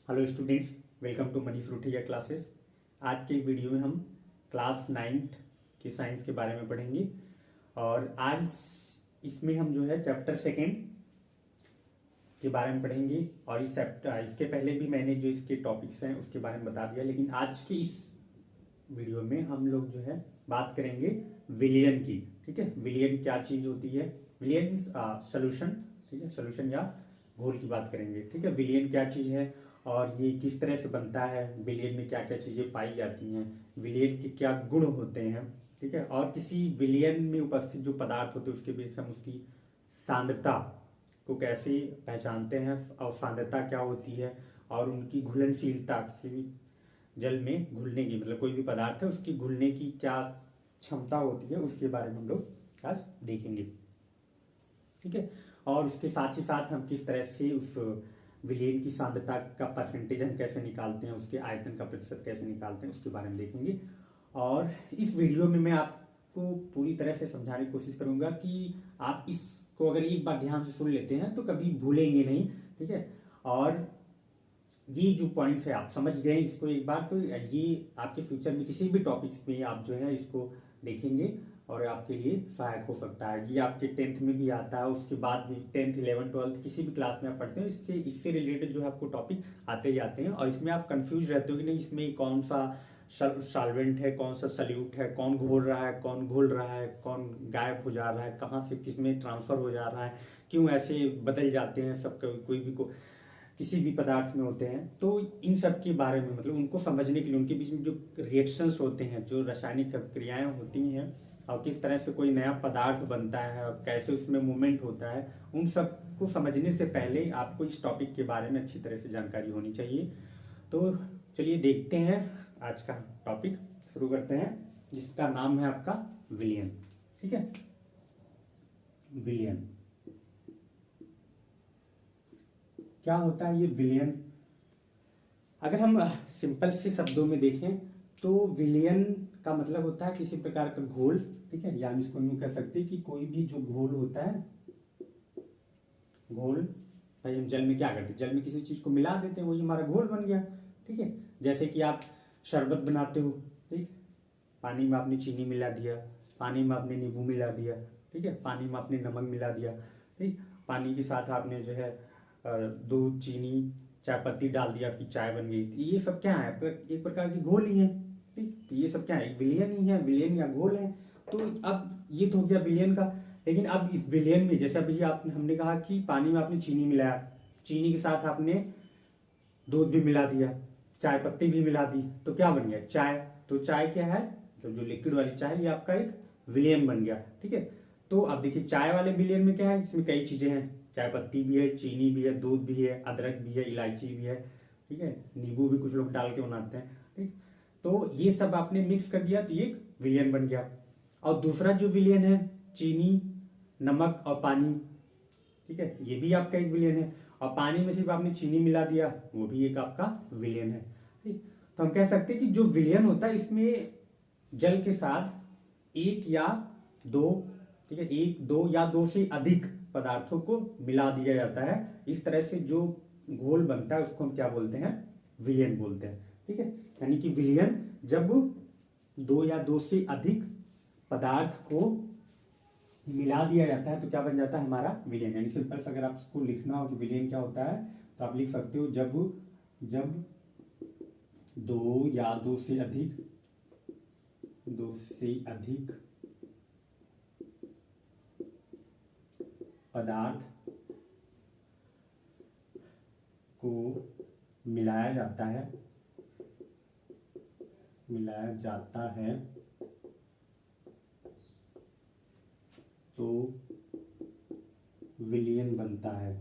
Hello students, welcome to Manish Ruthiya classes. आज के video में हम क्लास 9th के साइंस के बारे में पढ़ेंगे। और आज इसमें हम जो है चैप्टर 2 के बारे में पढ़ेंगे। और इसके पहले भी मैंने जो इसके टॉपिक्स हैं उसके बारे में बता दिया, लेकिन आज के इस वीडियो में हम लोग जो है बात करेंगे विलियन की। ठीक है, विलियन क्या चीज़ होती है, विलियन सोल्यूशन। ठीक है, सोल्यूशन या घोल की बात करेंगे। ठीक है, विलियन क्या चीज़ है और ये किस तरह से बनता है, विलियन में क्या क्या चीज़ें पाई जाती हैं, विलियन के क्या गुण होते हैं। ठीक है, और किसी विलियन में उपस्थित जो पदार्थ होते हैं उसके बीच हम उसकी सांद्रता को कैसे पहचानते हैं और सांद्रता क्या होती है, और उनकी घुलनशीलता, किसी भी जल में घुलने की, मतलब कोई भी पदार्थ है उसकी घुलने की क्या क्षमता होती है, उसके बारे में हम लोग आज देखेंगे। ठीक है, और उसके साथ ही साथ हम किस तरह से उस विलियन की सांद्रता का परसेंटेज हम कैसे निकालते हैं, उसके आयतन का प्रतिशत कैसे निकालते हैं, उसके बारे में देखेंगे। और इस वीडियो में मैं आपको पूरी तरह से समझाने की कोशिश करूंगा कि आप इसको अगर एक बार ध्यान से सुन लेते हैं तो कभी भूलेंगे नहीं। ठीक है, और ये जो पॉइंट्स है आप समझ गए इसको एक बार, तो ये आपके फ्यूचर में किसी भी टॉपिक्स में आप जो है इसको देखेंगे और आपके लिए सहायक हो सकता है। ये आपके 10th में भी आता है, उसके बाद भी 10th 11th 12th किसी भी क्लास में आप पढ़ते हो, इससे रिलेटेड जो है आपको टॉपिक आते ही आते हैं। और इसमें आप कंफ्यूज रहते हो कि नहीं इसमें कौन सा सॉल्वेंट है, कौन सा सल्यूट है, कौन घोल रहा है, कौन घुल रहा है, कौन गायब हो जा रहा है, कहाँ से किस में ट्रांसफर हो जा रहा है, क्यों ऐसे बदल जाते हैं सब, कोई भी को किसी भी पदार्थ में होते हैं। तो इन सब के बारे में, मतलब उनको समझने के लिए, उनके बीच में जो रिएक्शंस होते हैं, जो रासायनिक क्रियाएं होती हैं, और किस तरह से कोई नया पदार्थ बनता है और कैसे उसमें मूवमेंट होता है, उन सब को समझने से पहले आपको इस टॉपिक के बारे में अच्छी तरह से जानकारी होनी चाहिए। तो चलिए देखते हैं आज का टॉपिक, शुरू करते हैं, जिसका नाम है आपका विलियन। ठीक है, विलियन क्या होता है ये विलियन? अगर हम सिंपल से शब्दों में देखें तो विलियन का मतलब होता है किसी प्रकार का घोल। ठीक है, या हम इसको यूं कह सकते हैं कि कोई भी जो घोल होता है, घोल, भाई हम जल में क्या करते हैं, जल में किसी चीज को मिला देते हैं, वही हमारा घोल बन गया। ठीक है, जैसे कि आप शरबत बनाते हो, ठीक, पानी में आपने चीनी मिला दिया, पानी में आपने नींबू मिला दिया, ठीक है, पानी में आपने नमक मिला दिया, ठीक, पानी के साथ आपने जो है दूध, चीनी, चाय पत्ती डाल दिया, आपकी चाय बन गई। तो ये सब क्या है, एक प्रकार की घोल ही है। ठीक, तो ये सब क्या है, विलियन ही है, विलियन या घोल है। तो अब ये तो हो गया विलियन का। लेकिन अब इस विलियन में, जैसे अभी आपने हमने कहा कि पानी में आपने चीनी मिलाया, चीनी के साथ आपने दूध भी मिला दिया, चाय पत्ती भी मिला दी, तो क्या बन गया, चाय। तो चाय क्या है, तो जो लिक्विड वाली चाय, ये आपका एक विलियन बन गया। ठीक है, तो अब देखिए चाय वाले विलियन में क्या है, इसमें कई चीजें हैं, चाय पत्ती भी है, चीनी भी है, दूध भी है, अदरक भी है, इलायची भी है, ठीक है, नींबू भी कुछ लोग डाल के बनाते हैं। ठीक, तो ये सब आपने मिक्स कर दिया तो ये एक विलियन बन गया। और दूसरा जो विलियन है, चीनी, नमक और पानी, ठीक है, ये भी आपका एक विलियन है। और पानी में सिर्फ आपने चीनी मिला दिया, वो भी एक आपका विलियन है। ठीक, तो हम कह सकते हैं कि जो विलियन होता है इसमें जल के साथ एक या दो, ठीक है, एक, दो या दो से अधिक पदार्थों को मिला दिया जाता है। इस तरह से जो घोल बनता है उसको हम क्या बोलते हैं, विलियन बोलते हैं। ठीक है, यानी कि विलियन जब दो या दो से अधिक पदार्थ को मिला दिया जाता है तो क्या बन जाता है हमारा विलियन। यानी सिंपल से अगर आपको लिखना हो कि विलियन क्या होता है तो आप लिख सकते हो, जब दो या दो से अधिक पदार्थ को मिलाया जाता है तो विलियन बनता है।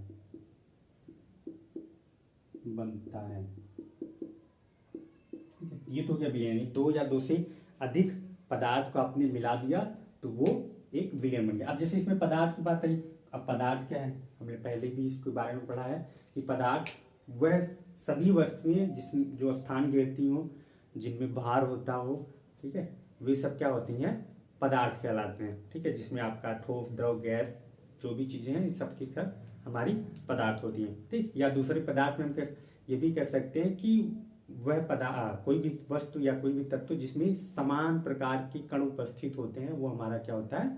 ठीक है, ये तो क्या विलियन है, दो या दो से अधिक पदार्थ को आपने मिला दिया तो वो एक विलियन बन गया। अब जैसे इसमें पदार्थ की बात आई, अब पदार्थ क्या है, हमने पहले भी इसके बारे में पढ़ा है कि पदार्थ वह सभी वस्तुएं जिसमें जो स्थान घेरती हो, जिनमें भार होता हो, ठीक है, वे सब क्या होती हैं, पदार्थ कहलाते हैं। ठीक है, जिसमें आपका ठोस, द्रव, गैस, जो भी चीजें हैं, इस सब की हमारी पदार्थ होती हैं। ठीक, या दूसरे पदार्थ में हम ये भी कह सकते हैं कि वह कोई भी वस्तु या कोई भी तत्व जिसमें समान प्रकार के कण उपस्थित होते हैं वो हमारा क्या होता है,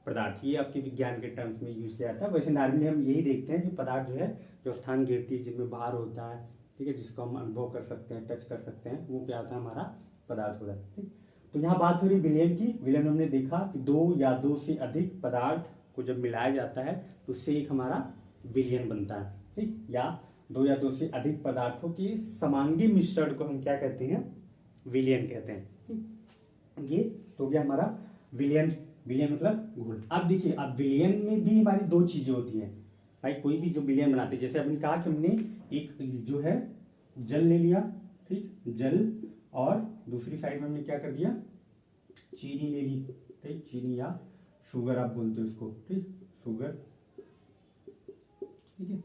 पदार्थ। ये आपके विज्ञान के टर्म्स में यूज किया जाता है। वैसे नॉर्मली हम यही देखते हैं कि पदार्थ जो है, जो स्थान गिरती है, जिसमें भार होता है, ठीक है, जिसको हम अनुभव कर सकते हैं, टच कर सकते हैं, वो क्या होता है, हमारा पदार्थ होता है। ठीक, तो यहाँ बात हो रही विलयन की। विलयन हमने देखा कि दो या दो से अधिक पदार्थ को जब मिलाया जाता है तो उससे एक हमारा विलयन बनता है। ठीक, या दो या दो से अधिक पदार्थों के समांगी मिश्रण को हम क्या कहते हैं, विलयन कहते हैं। ये तो गया हमारा विलयन। विलयन मतलब घोल। अब देखिए, अब विलयन में भी हमारी दो चीजें होती हैं भाई। कोई भी जो विलयन बनाते हैं, जैसे हमने कहा कि हमने एक जो है जल ले लिया, ठीक, जल, और दूसरी साइड में हमने क्या कर दिया, चीनी ले ली, ठीक, चीनी या शुगर आप बोलते हो उसको, ठीक, शुगर, ठीक है।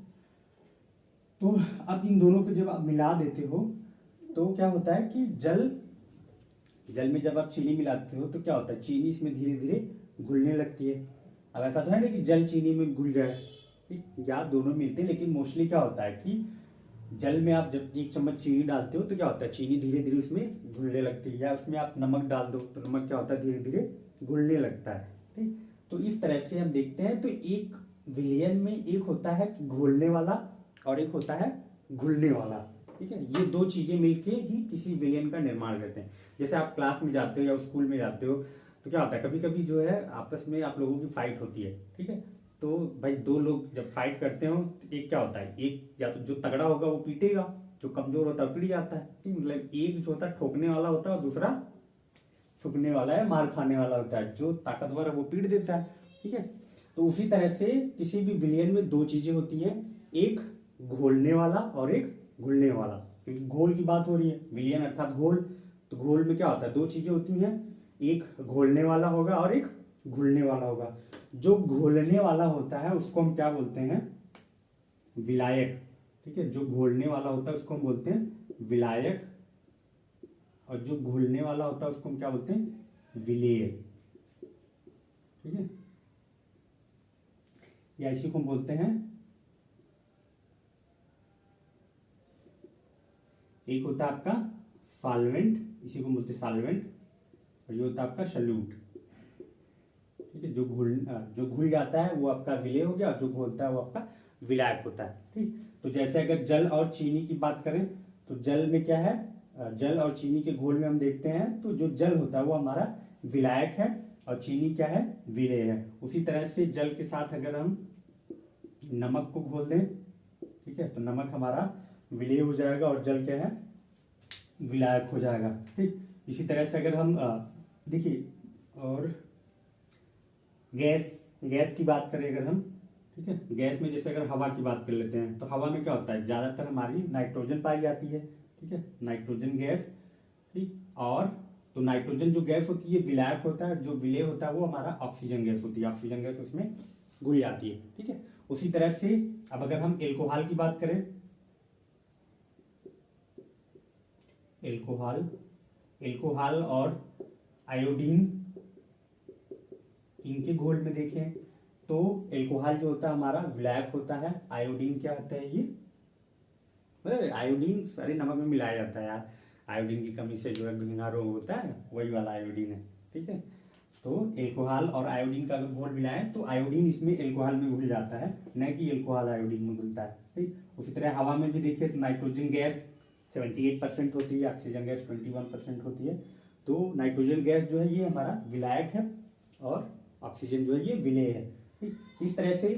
तो अब इन दोनों को जब आप मिला देते हो तो क्या होता है कि जल में जब आप चीनी मिलाते हो तो क्या होता है, चीनी इसमें धीरे धीरे घुलने लगती है। अब ऐसा तो है ना कि जल चीनी में घुल जाए, ठीक, या दोनों मिलते हैं, लेकिन मोस्टली क्या होता है कि जल में आप जब 1 चम्मच चीनी डालते हो तो क्या होता है, चीनी धीरे धीरे उसमें घुलने लगती है। या उसमें आप नमक डाल दो तो नमक क्या होता है, धीरे धीरे घुलने लगता है। ठीक, तो इस तरह से हम देखते हैं। तो एक विलयन में एक होता है घोलने वाला और एक होता है घुलने वाला। ठीक है, ये दो चीजें मिलके ही किसी विलयन का निर्माण करते हैं। जैसे आप क्लास में जाते हो या स्कूल में जाते हो तो क्या होता है, कभी कभी जो है आपस में आप लोगों की फाइट होती है। ठीक है, तो भाई दो लोग जब फाइट करते हो तो एक क्या होता है, एक या तो जो तगड़ा होगा वो पीटेगा, जो कमजोर होता है पिट जाता है। ठीक, मतलब एक जो होता है ठोकने वाला होता है और दूसरा ठुकने वाला है, मार खाने वाला होता है। जो ताकतवर है वो पीट देता है। ठीक है, तो उसी तरह से किसी भी विलयन में दो चीजें होती हैं, एक घोलने वाला और एक घुलने वाला। क्योंकि घोल की बात हो रही है, विलयन अर्थात घोल, तो घोल में क्या होता है, दो चीजें होती हैं, एक घोलने वाला होगा और एक घुलने वाला होगा। जो घोलने वाला होता है उसको हम क्या बोलते हैं, विलायक। ठीक है, जो घोलने वाला होता है उसको हम बोलते हैं विलायक, और जो घुलने वाला होता है उसको हम क्या बोलते हैं, विलेय। ठीक है, या इसी को हम बोलते हैं, एक होता है आपका सॉल्वेंट, इसी को बोलते हैं सॉल्वेंट, और ये होता है आपका सल्यूट। ठीक है, जो घुल जाता है वो आपका विलेय हो गया, और जो घोलता है वो आपका विलायक होता है। ठीक, तो जैसे अगर जल और चीनी की बात करें तो जल में क्या है, जल और चीनी के घोल में हम देखते हैं तो जो जल होता है वो हमारा विलायक है और चीनी क्या है, विलेय है। उसी तरह से जल के साथ अगर हम नमक को घोल दें, ठीक है, तो नमक हमारा विलेय हो जाएगा और जल क्या है, विलायक हो जाएगा। ठीक, इसी तरह से अगर हम देखिए, और गैस की बात करें अगर हम, ठीक है, गैस में जैसे अगर हवा की बात कर लेते हैं तो हवा में क्या होता है, ज्यादातर हमारी नाइट्रोजन पाई जाती है। ठीक है, नाइट्रोजन गैस। ठीक, और तो नाइट्रोजन जो गैस होती है विलायक होता है, जो विलेय होता है वो हमारा ऑक्सीजन गैस होती है। ऑक्सीजन गैस उसमें घुल जाती है। ठीक है, उसी तरह से अब अगर हम एल्कोहल की बात करें, एल्कोहल और आयोडीन, इनके घोल में देखें तो एल्कोहल जो होता है हमारा विलायक होता है, आयोडीन क्या होता है, ये आयोडीन सारे नमक में मिलाया जाता है यार, आयोडीन की कमी से जो है गंगा रोग होता है वही वाला आयोडीन है। ठीक है, तो एल्कोहल और आयोडीन का अगर घोल मिलाएं तो आयोडीन इसमें एल्कोहल में घुल जाता है, न कि एल्कोहल आयोडीन में घुलता है। ठीक, उसी तरह हवा में भी देखिए तो नाइट्रोजन गैस 78% होती है, ऑक्सीजन गैस 21% होती है। तो नाइट्रोजन गैस जो है ये हमारा विलायक है और ऑक्सीजन जो है ये विलेय है। ठीक, इस तरह से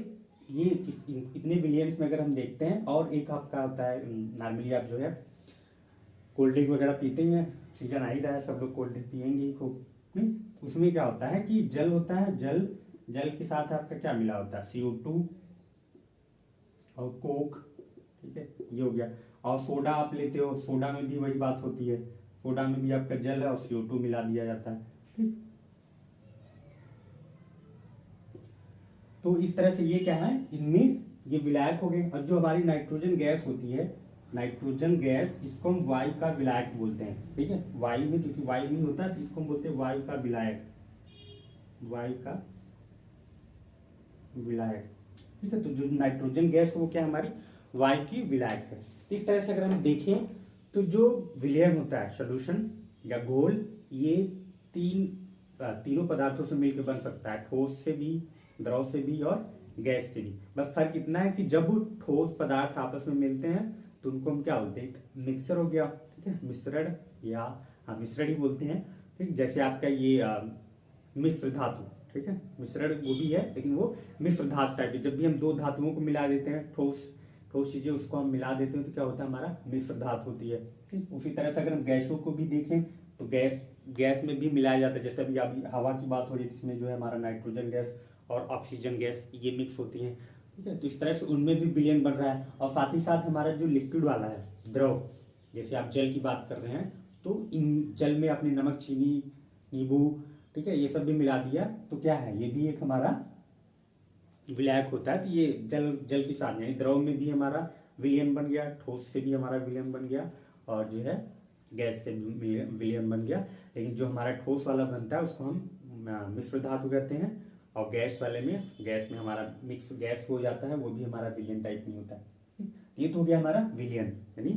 ये इतने विलियंस में अगर हम देखते हैं। और एक आपका होता है, नॉर्मली आप जो है कोल्ड ड्रिंक वगैरह पीते हैं, सीजन आ ही रहा है, सब लोग कोल्ड ड्रिंक पियेंगे ही खूब। नहीं, उसमें क्या होता है कि जल होता है, जल के साथ आपका क्या मिला होता है, CO2 और कोक। ठीक है, ये हो गया। और सोडा आप लेते हो, सोडा में भी वही बात होती है, सोडा में भी आपका जल है और CO2 मिला दिया जाता है। ठीक, तो इस तरह से ये क्या है, इनमें ये विलायक हो गए। और जो हमारी नाइट्रोजन गैस होती है, नाइट्रोजन गैस, इसको हम वायु का विलायक बोलते हैं। ठीक है, वायु में, क्योंकि वायु नहीं होता तो इसको हम बोलते हैं वायु का विलायक, वायु का विलायक। ठीक है, तो जो नाइट्रोजन गैस वो क्या हमारी वायु की विलायक है। तो इस तरह से अगर हम देखें तो जो विलयन होता है, सोल्यूशन या घोल, ये तीनों पदार्थों से मिलकर बन सकता है, ठोस से भी, द्रव से भी और गैस से भी। बस फर्क इतना है कि जब ठोस पदार्थ आपस में मिलते हैं तो उनको हम क्या बोलते हैं, मिक्सर हो गया, ठीक है, मिश्रण, या हाँ मिश्रण ही बोलते हैं, ठीक। जैसे आपका ये मिश्र धातु, ठीक है, मिश्रण वो भी है लेकिन वो मिश्र धातु टाइप है। जब भी हम दो धातुओं को मिला देते हैं, ठोस चीजें उसको हम मिला देते हैं तो क्या होता है, हमारा मिश्र धातु होती है, ठीक। उसी तरह से अगर हम गैसों को भी देखें तो गैस में भी मिलाया जाता है। जैसे अभी हवा की बात हो रही है, इसमें जो है हमारा नाइट्रोजन गैस और ऑक्सीजन गैस ये मिक्स होती हैं, ठीक है। तो इस तरह से उनमें भी विलयन बन रहा है। और साथ ही साथ हमारा जो लिक्विड वाला है, द्रव, जैसे आप जल की बात कर रहे हैं तो इन जल में आपने नमक, चीनी, नींबू, ठीक है, ये सब भी मिला दिया तो क्या है, ये भी एक हमारा विलायक होता है। तो ये जल के साथ यानी द्रव में भी हमारा विलयन बन गया, ठोस से भी हमारा विलयन बन गया, और जो है गैस से भी विलयन बन गया। लेकिन जो हमारा ठोस वाला बनता है उसको हम मिश्र धातु कहते हैं, और गैस में हमारा मिक्स गैस हो जाता है, वो भी हमारा विलयन टाइप नहीं होता है। ये तो हो गया हमारा विलयन, यानी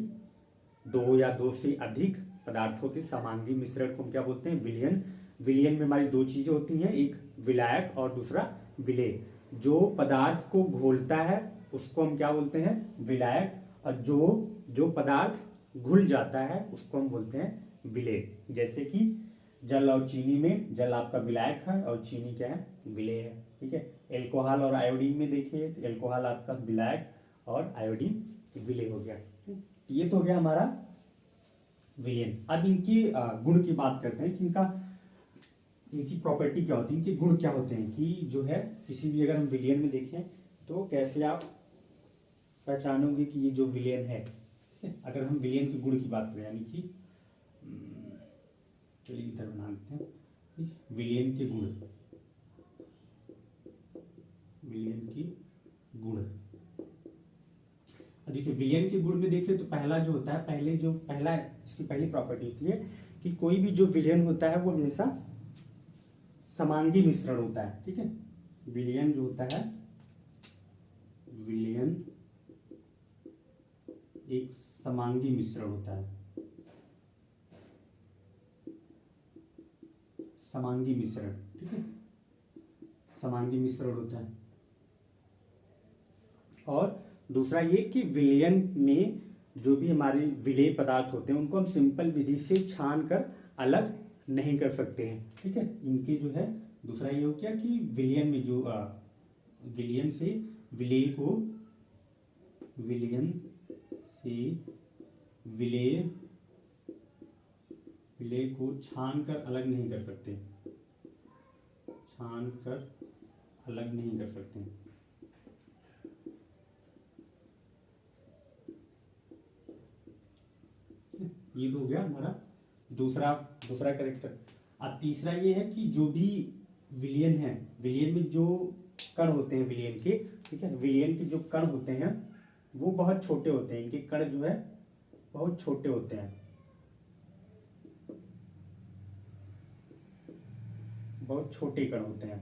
दो या दो से अधिक पदार्थों के समांगी मिश्रण को हम क्या बोलते हैं, विलयन। विलयन में हमारी दो चीजें होती हैं, एक विलायक और दूसरा विलेय। जो पदार्थ को घोलता है उसको हम क्या बोलते हैं, विलायक, और जो पदार्थ घुल जाता है उसको हम बोलते हैं विलेय। जैसे कि जल और चीनी में जल आपका विलायक है और चीनी क्या है, विलेय है, ठीक है। एल्कोहल और आयोडीन में देखिए तो एल्कोहल आपका विलायक और आयोडीन विलेय हो गया। ये तो हो गया हमारा विलयन। अब इनकी गुण की बात करते हैं कि इनकी प्रॉपर्टी क्या होती है, इनके गुण क्या होते हैं, कि जो है किसी भी अगर हम विलयन में देखें तो कैसे आप पहचानोगे कि ये जो विलयन है, ठीक है। अगर हम विलयन के गुण की बात करें, यानी कि चलिए इधर बना लेते हैं, विलयन के गुण, विलयन की गुण। देखिए विलयन के गुण में देखिए तो पहला जो होता है, इसकी पहली प्रॉपर्टी होती है कि कोई भी जो विलयन होता है वो हमेशा समांगी मिश्रण होता है, ठीक है। विलयन जो होता है, विलयन एक समांगी मिश्रण होता है, समांगी मिश्रण, ठीक है, समांगी मिश्रण होता है। और दूसरा ये कि विलयन में जो भी हमारे विलेय पदार्थ होते हैं उनको हम सिंपल विधि से छान कर अलग नहीं कर सकते हैं, ठीक है। इनके जो है दूसरा ये हो गया कि विलयन में जो विलयन से विलेय को छान कर अलग नहीं कर सकते, छान कर अलग नहीं कर सकते। ये तो हो गया हमारा दूसरा कैरेक्टर। अब तीसरा ये है कि जो भी विलयन है, विलयन में जो कण होते हैं विलयन के, ठीक है, विलयन के जो कण होते हैं वो बहुत छोटे होते हैं, इनके कण जो है बहुत छोटे होते हैं, बहुत छोटे कण होते हैं,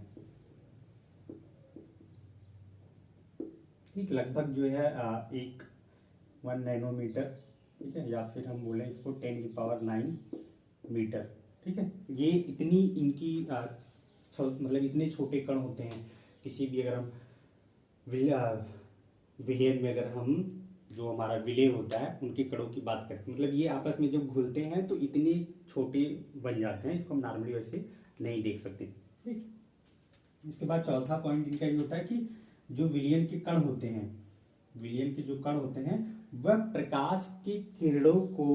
ठीक, लगभग जो है 1 नैनोमीटर, ठीक है, या फिर हम बोलें इसको 10⁹ मीटर, ठीक है। ये इतनी इनकी मतलब इतने छोटे कण होते हैं किसी भी, अगर हम विलयन में अगर हम जो हमारा विलेय होता है उनके कणों की बात करें, मतलब ये आपस में जब घुलते हैं तो इतने छोटे बन जाते हैं, इसको हम नॉर्मली वैसे नहीं देख सकते, ठीक। इसके बाद चौथा पॉइंट इनका ये होता है कि जो विलयन के कण होते हैं, विलयन के जो कण होते हैं वह प्रकाश की किरणों को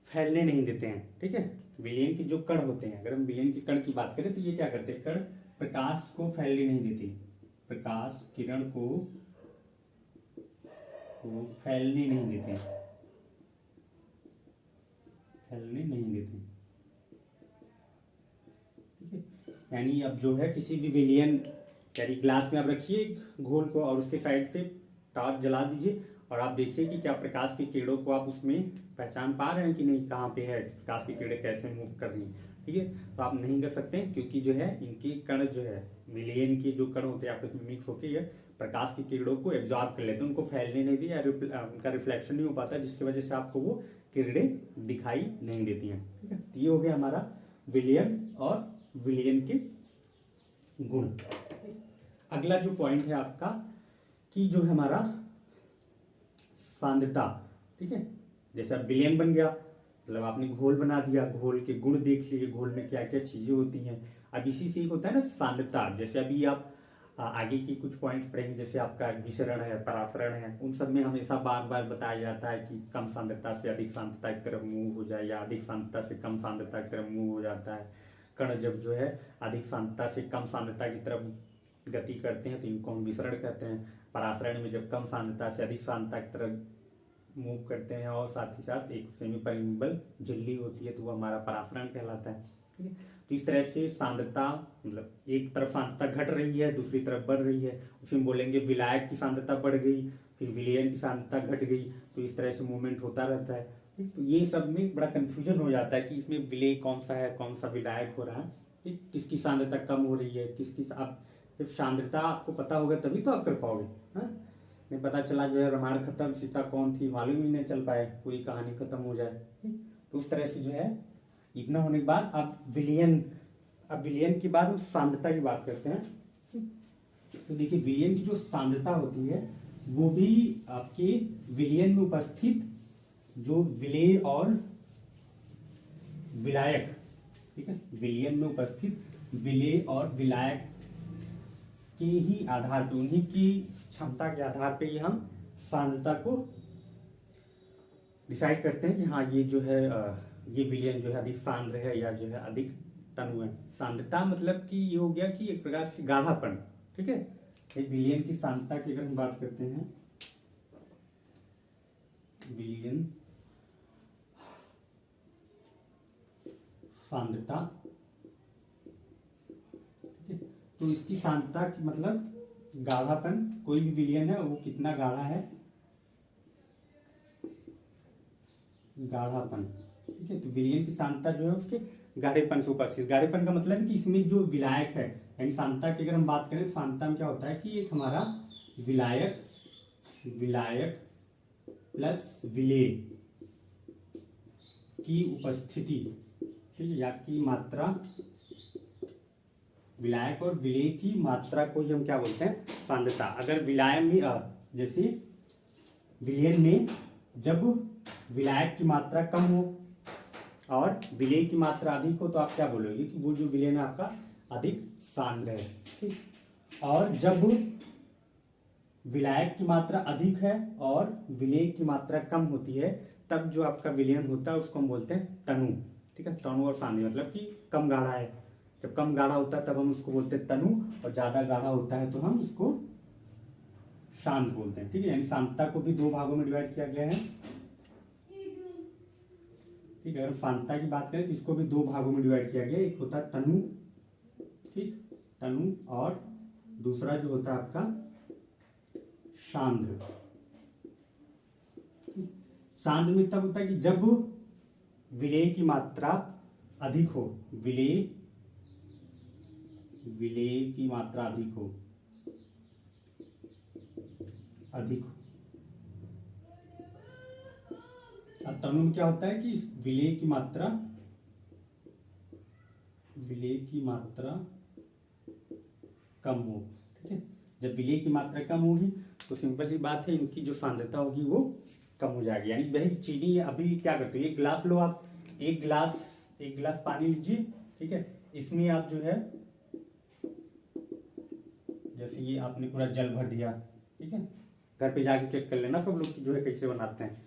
फैलने नहीं देते हैं, ठीक है। विलयन के जो कण होते हैं, अगर हम विलयन के कण की बात करें तो ये क्या करते हैं, कण प्रकाश को फैलने नहीं देते, प्रकाश किरण को फैलने नहीं देते, फैलने नहीं देते, ठीक है। यानी अब जो है किसी भी विलयन, यानी ग्लास में आप रखिए घोल को और उसके साइड से टॉर्च जला दीजिए और आप देखिए कि क्या प्रकाश की किरणों को आप उसमें पहचान पा रहे हैं कि नहीं, कहाँ पे है प्रकाश की किरणें, कैसे मूव कर रही हैं, ठीक है। तो आप नहीं कर सकते क्योंकि जो है इनके कण जो है विलयन के जो कण होते हैं आपस में मिक्स होकर ये प्रकाश की किरणों को एब्जॉर्ब कर लेते हैं, उनको फैलने नहीं दी या उनका रिफ्लेक्शन नहीं हो पाता, जिसकी वजह से आपको वो किरणें दिखाई नहीं देती हैं। ठीक है, ये हो गया हमारा विलयन और विलयन के गुण। अगला जो पॉइंट है आपका कि जो है हमारा सांद्रता। ठीक है, जैसे अब विलयन बन गया, मतलब आपने घोल बना दिया, घोल के गुण देख लिए, घोल में क्या क्या चीजें होती हैं। अब इसी से एक होता है ना सांद्रता। जैसे अभी आप आगे की कुछ पॉइंट्स पढ़ेंगे, जैसे आपका विसरण है, परासरण है, उन सब में हमेशा बार बार बताया जाता है कि कम सांद्रता से अधिक सांद्रता की तरफ मूव हो जाए या अधिक सांद्रता से कम सांद्रता की तरफ मूव हो जाता है। कण जब जो है अधिक सांद्रता से कम सांद्रता की तरफ गति करते हैं तो इनको हम विसरण कहते हैं। परासरण में जब कम सांद्रता से अधिक सांद्रता की तरफ मूव करते हैं और साथ ही साथ एक सेमी परमिएबल झिल्ली होती है तो वो हमारा परासरण कहलाता है। ठीक है, तो इस तरह से सांद्रता, मतलब एक तरफ सांद्रता घट रही है, दूसरी तरफ बढ़ रही है, उसमें बोलेंगे विलायक की सांद्रता बढ़ गई, फिर विलयन की सांद्रता घट गई, तो इस तरह से मूवमेंट होता रहता है। तो ये सब में बड़ा कंफ्यूजन हो जाता है कि इसमें विलेय कौन सा है, कौन सा विलायक हो रहा है, ठीक, किसकी सांद्रता कम हो रही है, किसकी। आप जब सांद्रता आपको पता होगा तभी तो आप कर पाओगे। हाँ, नहीं पता चला जो है रामायण खत्म, सीता कौन थी मालूम ही नहीं चल पाए, पूरी कहानी खत्म हो जाए। तो उस तरह से जो है इतना होने के बाद अब विलयन के बाद हम सांद्रता की बात करते हैं। तो देखिए विलयन की जो सांद्रता होती है वो भी आपके विलयन में उपस्थित जो विलेय और विलायक, ठीक है, विलयन में उपस्थित विलेय और विलायक के ही आधार पे, उन्हीं की क्षमता के आधार पे ये हम सांद्रता को डिसाइड करते हैं कि हाँ ये जो है ये विलयन जो है अधिक सांद्र है या जो है अधिक तनु है। सांद्रता मतलब कि ये हो गया कि एक प्रकार से गाढ़ापन। ठीक है, एक विलयन की सांद्रता की अगर हम बात करते हैं, विलयन सांद्रता, तो इसकी सांद्रता की मतलब गाढ़ापन, कोई भी विलयन है वो कितना गाढ़ा है, गाढ़ापन। ठीक है, तो विलयन की सांद्रता जो है उसके गाढ़ेपन से उपस्थित। गाढ़ेपन का मतलब है कि इसमें जो विलायक है, यानी सांद्रता की अगर हम बात करें तो सांद्रता में क्या होता है कि एक हमारा विलायक प्लस विलेय की उपस्थिति, ठीक है, या की मात्रा, विलायक और विलेय की मात्रा को ही हम क्या बोलते हैं, सांद्रता। अगर विलायक में जैसे विलयन में जब विलायक की मात्रा कम हो और विलेय की मात्रा अधिक हो तो आप क्या बोलोगे कि वो जो विलयन है आपका अधिक सांद्र है। ठीक, और जब विलायक की मात्रा अधिक है और विलेय की मात्रा कम होती है तब जो आपका विलयन होता है उसको हम बोलते हैं तनु। ठीक है, तनु और सांद्र मतलब कि कम गाढ़ा है, जब कम गाढ़ा होता है तब हम उसको बोलते हैं तनु, और ज्यादा गाढ़ा होता है तो हम उसको शांत बोलते हैं। ठीक है, यानी सांद्रता को भी दो भागों में डिवाइड किया गया है। ठीक है, अगर सांद्रता की बात करें तो इसको भी दो भागों में डिवाइड किया गया है, एक होता है तनु, ठीक, तनु, और दूसरा जो होता है आपका सांद्र। सांद्र में तब होता है कि जब विलेय की मात्रा अधिक हो, विलेय की मात्रा अधिक हो, अब तनु में क्या होता है कि विलेय की मात्रा कम हो। ठीक है, जब विलेय की मात्रा कम होगी तो सिंपल सी बात है इनकी जो सांद्रता होगी वो कम हो जाएगी। यानी वही चीनी अभी क्या करते हो, एक गिलास लो आप, एक गिलास पानी लीजिए। ठीक है, इसमें आप जो है जैसे ये आपने पूरा जल भर दिया। ठीक है, घर पे जाके चेक कर लेना सब लोग जो है कैसे बनाते हैं।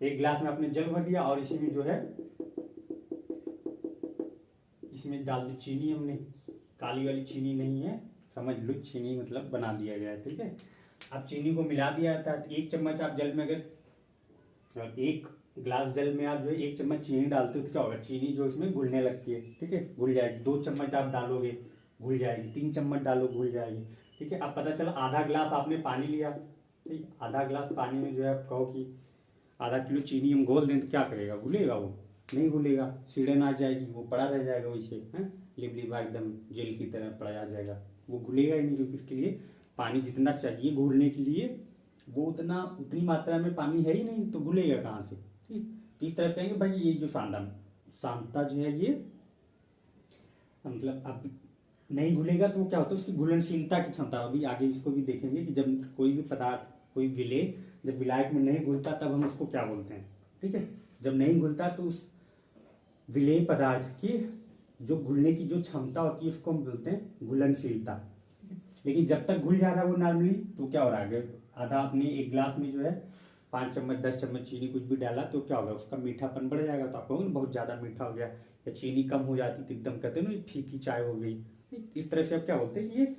एक गिलास में आपने जल भर दिया और इसी में जो है इसमें डाल दी चीनी, हमने काली वाली चीनी नहीं है, समझ लो चीनी मतलब बना दिया गया है। ठीक है, अब चीनी को मिला दिया जाता है, एक चम्मच आप जल में अगर एक गिलास जल में आप जो है एक चम्मच चीनी डालते हो तो क्या होगा, चीनी जो इसमें घुलने लगती है। ठीक है, घुल जाएगी। 2 चम्मच आप डालोगे घुल जाएगी, 3 चम्मच डालो घुल जाएगी। ठीक है, अब पता चला आधा गिलास आपने पानी लिया, ठीक, आधा गिलास पानी में जो है आप कहो कि आधा किलो चीनी हम घोल दें तो क्या करेगा, घुलेगा? वो नहीं घुलेगा, सीढ़न आ जाएगी, वो पड़ा रह जाएगा वैसे, है लिबलिबा एकदम जेल की तरह पड़ा आ जाएगा, वो घुलेगा ही नहीं क्योंकि उसके लिए पानी जितना चाहिए घुलने के लिए वो उतनी मात्रा में पानी है ही नहीं, तो घुलेगा कहाँ से। ठीक, तो इस तरह से कहेंगे भाई ये जो सांद्रता जो है ये मतलब अब नहीं घुलेगा तो क्या होता है, उसकी घुलनशीलता की क्षमता। अभी आगे इसको भी देखेंगे कि जब कोई भी पदार्थ, कोई विलेय जब विलायक में नहीं घुलता तब हम उसको क्या बोलते हैं। ठीक है, जब नहीं घुलता तो उस विलेय पदार्थ की जो घुलने की जो क्षमता होती है उसको हम बोलते हैं घुलनशीलता। लेकिन जब तक घुल जा रहा है वो नॉर्मली, तो क्या हो रहा है, आधा अपने एक गिलास में जो है 5 चम्मच 10 चम्मच चीनी कुछ भी डाला तो क्या होगा, उसका मीठापन बढ़ जाएगा। तो आप कहोगे ना बहुत ज़्यादा मीठा हो गया, या चीनी कम हो जाती तो एकदम कहते हैं ना फीकी चाय हो गई। इस तरह से आप क्या बोलते हैं कि ये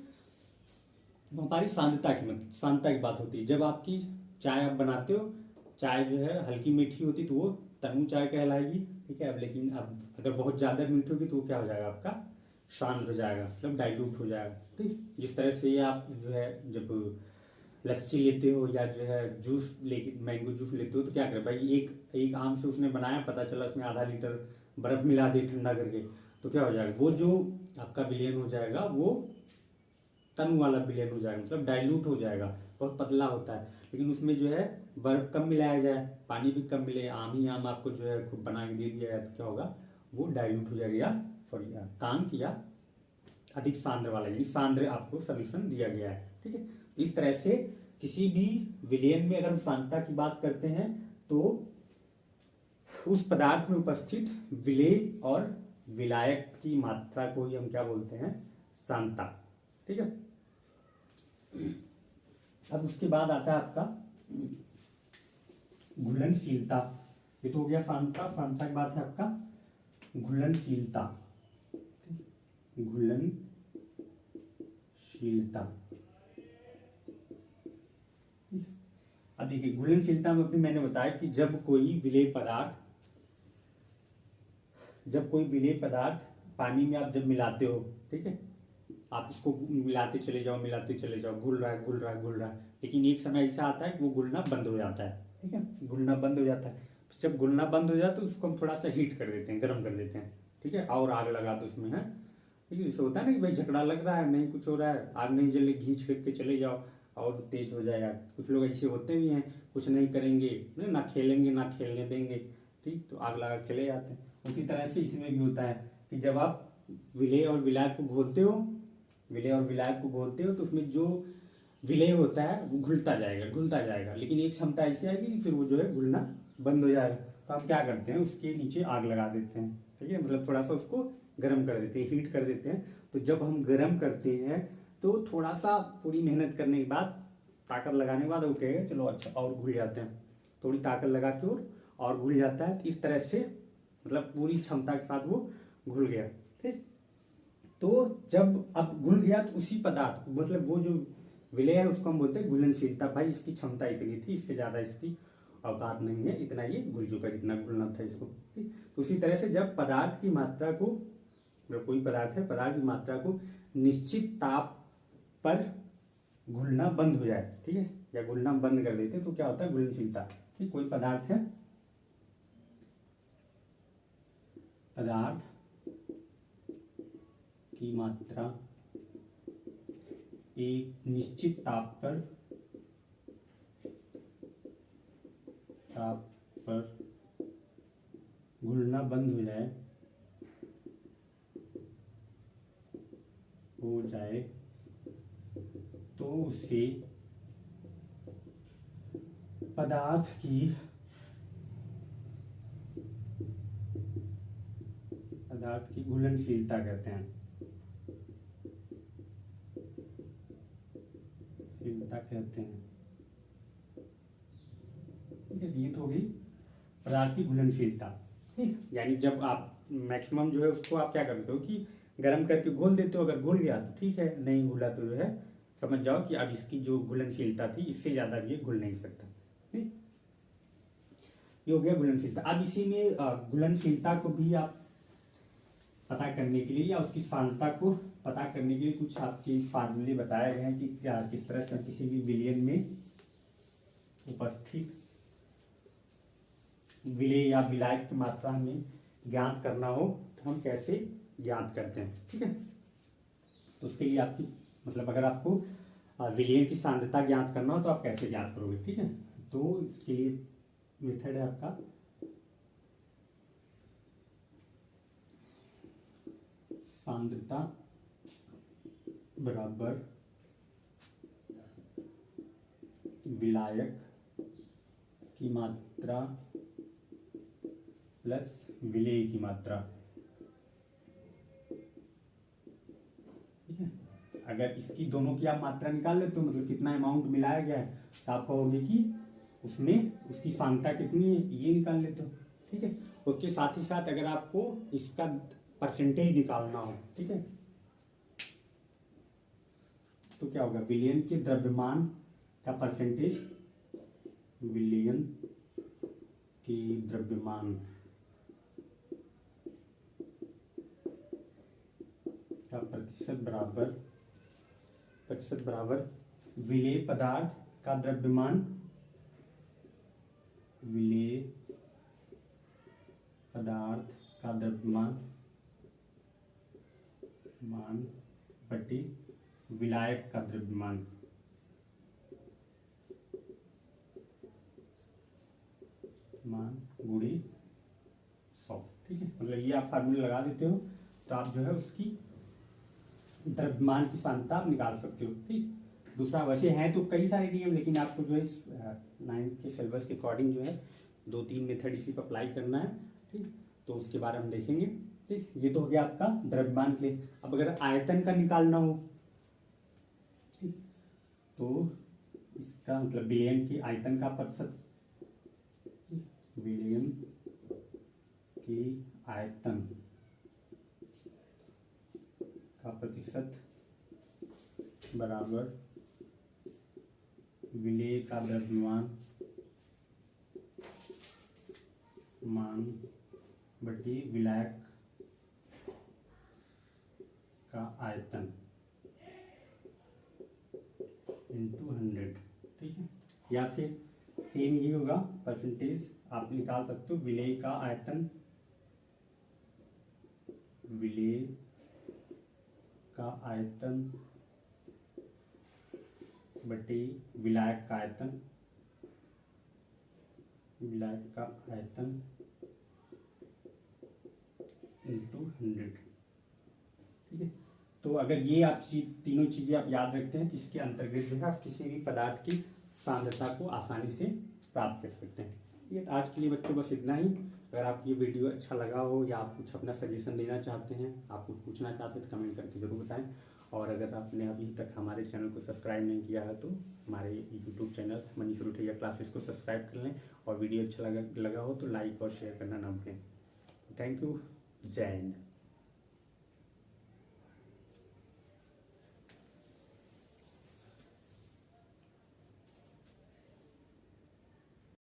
हमारी सांद्रता की बात होती है। जब आपकी चाय आप बनाते हो, चाय जो है हल्की मीठी होती तो वो तनु चाय कहलाएगी। ठीक है, अब लेकिन अब अगर बहुत ज़्यादा मीठी होगी तो वो क्या हो जाएगा, आपका शांत हो जाएगा, मतलब डाइल्यूट हो जाएगा। ठीक, जिस तरह से आप जो है जब लस्सी लेते हो या जो है जूस लेके मैंगो जूस लेते हो तो क्या करें भाई, एक आम से उसने बनाया, पता चला उसमें आधा लीटर बर्फ मिला दे ठंडा करके, तो क्या हो जाएगा, वो जो आपका विलयन हो जाएगा वो तनु वाला विलयन हो जाएगा, मतलब डाइल्यूट हो जाएगा, बहुत पतला होता है। लेकिन उसमें जो है बर्फ कम मिलाया जाए, पानी भी कम मिले, आम ही आम आपको जो है खूब बना के दे दिया जाए तो क्या होगा, वो डाइल्यूट हो जाएगा, या सॉरी कांक या अधिक सांद्र वाला, यानी सांद्र आपको सोल्यूशन दिया गया है। ठीक है, इस तरह से किसी भी विलयन में अगर हम सांद्रता की बात करते हैं तो उस पदार्थ में उपस्थित विलेय और विलायक की मात्रा को ही हम क्या बोलते हैं, सांद्रता। ठीक है, अब उसके बाद आता है आपका घुलनशीलता। ये तो हो गया सांद्रता। सांद्रता की बात है आपका घुलनशीलता। घुलनशीलता, अब देखिए घुलनशीलता में भी मैंने बताया कि जब कोई विलेय पदार्थ पानी में आप जब मिलाते हो, ठीक है, आप उसको मिलाते चले जाओ घुल रहा है, लेकिन एक समय ऐसा आता है कि वो घुलना बंद हो जाता है। ठीक है, घुलना बंद हो जाता है। जब घुलना बंद हो जाए तो उसको हम थोड़ा सा हीट कर देते हैं, गर्म कर देते हैं। ठीक है, और आग लगा दो उसमें, है। ठीक है, जैसे होता है ना कि भाई झगड़ा लग रहा है, नहीं कुछ हो रहा है, आग नहीं जले, घी छिड़क के चले जाओ और तेज हो जाएगा। कुछ लोग ऐसे होते भी हैं, कुछ नहीं करेंगे, ना खेलेंगे ना खेलने देंगे, ठीक, तो आग लगा के चले जाते हैं। उसी तरह से इसमें भी होता है कि जब आप विलेय और विलायक को घोलते हो तो उसमें जो विलेय होता है वो घुलता जाएगा, लेकिन एक क्षमता ऐसी आएगी कि फिर वो जो है घुलना बंद हो जाएगा। तो हम क्या करते हैं, उसके नीचे आग लगा देते हैं। ठीक है, मतलब थोड़ा सा उसको गर्म कर देते हैं, हीट कर देते हैं। तो जब हम गर्म करते हैं तो थोड़ा सा पूरी मेहनत करने के बाद, ताकत लगाने के बाद वो कहेगा चलो अच्छा और घुल जाते हैं, थोड़ी ताकत लगा के और घुल जाता है। इस तरह से मतलब पूरी क्षमता के साथ वो घुल गया। ठीक, तो जब अब घुल गया तो उसी पदार्थ, मतलब वो जो विलेय है उसको हम बोलते हैं घुलनशीलता। भाई इसकी क्षमता इतनी थी, इससे ज़्यादा इसकी औकात नहीं है, इतना ये घुल चुका जितना घुलना था इसको। ठीक, तो उसी तरह से जब पदार्थ की मात्रा को, जब कोई पदार्थ है, पदार्थ की मात्रा को निश्चित ताप पर घुलना बंद हो जाए, ठीक है, या घुलना बंद कर देते तो क्या होता है, घुलनशीलता। ठीक, कोई पदार्थ है, पदार्थ की मात्रा एक निश्चित ताप पर घुलना बंद हो जाए तो उसे पदार्थ की घुलनशीलता कहते हैं। ये तो होगी पदार्थ की घुलनशीलता। ठीक, यानी जब आप मैक्सिमम जो है उसको आप क्या करते हो कि गर्म करके घोल देते हो, अगर घुल गया तो ठीक है, नहीं घुला तो जो है समझ जाओ कि अब इसकी जो घुलनशीलता थी इससे ज़्यादा भी ये घुल नहीं सकता। ठीक, ये हो गया घुलनशीलता। अब इसी में घुलनशीलता को भी आप पता करने के लिए या उसकी सांद्रता को पता करने के लिए कुछ आपके फार्मूले बताए गए हैं कि क्या किस तरह से किसी भी विलयन में उपस्थित विलेय या विलायक की मात्रा हमें ज्ञात करना हो तो हम कैसे ज्ञात करते हैं। ठीक है, तो उसके लिए आपकी मतलब अगर आपको विलयन की सांद्रता ज्ञात करना हो तो आप कैसे ज्ञात करोगे, ठीक है। तो इसके लिए मेथड है आपका सांद्रता बराबर विलायक की मात्रा प्लस विलेय की मात्रा, ठीक है। अगर इसकी दोनों की आप मात्रा निकाल लेते हो, मतलब कितना अमाउंट मिलाया गया है, तो आप कहोगे कि उसमें उसकी सांद्रता कितनी है, ये निकाल लेते हो, ठीक है। उसके साथ ही साथ अगर आपको इसका परसेंटेज निकालना हो, ठीक है, तो क्या होगा, विलयन के द्रव्यमान का परसेंटेज, विलयन के द्रव्यमान का प्रतिशत बराबर विलेय पदार्थ का द्रव्यमान, विलेय पदार्थ का द्रव्यमान बटे विलायक का द्रव्यमान, गुणे 100, ठीक है। मतलब ये आप फार्मूला लगा देते हो तो आप जो है उसकी द्रव्यमान की सांद्रता आप निकाल सकते हो, ठीक। दूसरा, वैसे हैं तो कई सारे नियम, लेकिन आपको जो है 9th के सिलेबस के अकॉर्डिंग जो है 2-3 मेथड इसी पर अप्लाई करना है, ठीक। तो उसके बारे में हम देखेंगे, ठीक। ये तो हो गया आपका द्रव्यमान के लिए। अब अगर आयतन का निकालना हो, ठीक, तो इसका मतलब विलयन की आयतन का प्रतिशत, विलयन की आयतन का प्रतिशत बराबर विलेय का द्रव्यमान बटे विलायक का आयतन इंटू 100, ठीक है। या फिर सेम ही होगा, परसेंटेज आप निकाल सकते हो, विलेय का आयतन, विलेय का आयतन बटे विलायक का आयतन, विलायक का आयतन इंटू 100, ठीक है। तो अगर ये आप तीनों चीजें आप याद रखते हैं तो इसके अंतर्गत जो है आप किसी भी पदार्थ की सांद्रता को आसानी से प्राप्त कर सकते हैं। ये आज के लिए बच्चों बस इतना ही। अगर आपको ये वीडियो अच्छा लगा हो या आप कुछ अपना सजेशन देना चाहते हैं, आप कुछ पूछना चाहते हैं तो कमेंट करके जरूर बताएं। और अगर आपने अभी तक हमारे चैनल को सब्सक्राइब नहीं किया है तो हमारे यूट्यूब चैनल मनीष रुठैया क्लासेस को सब्सक्राइब कर लें, और वीडियो अच्छा लगा हो तो लाइक और शेयर करना ना भूलें। Thank you. जय हिंद।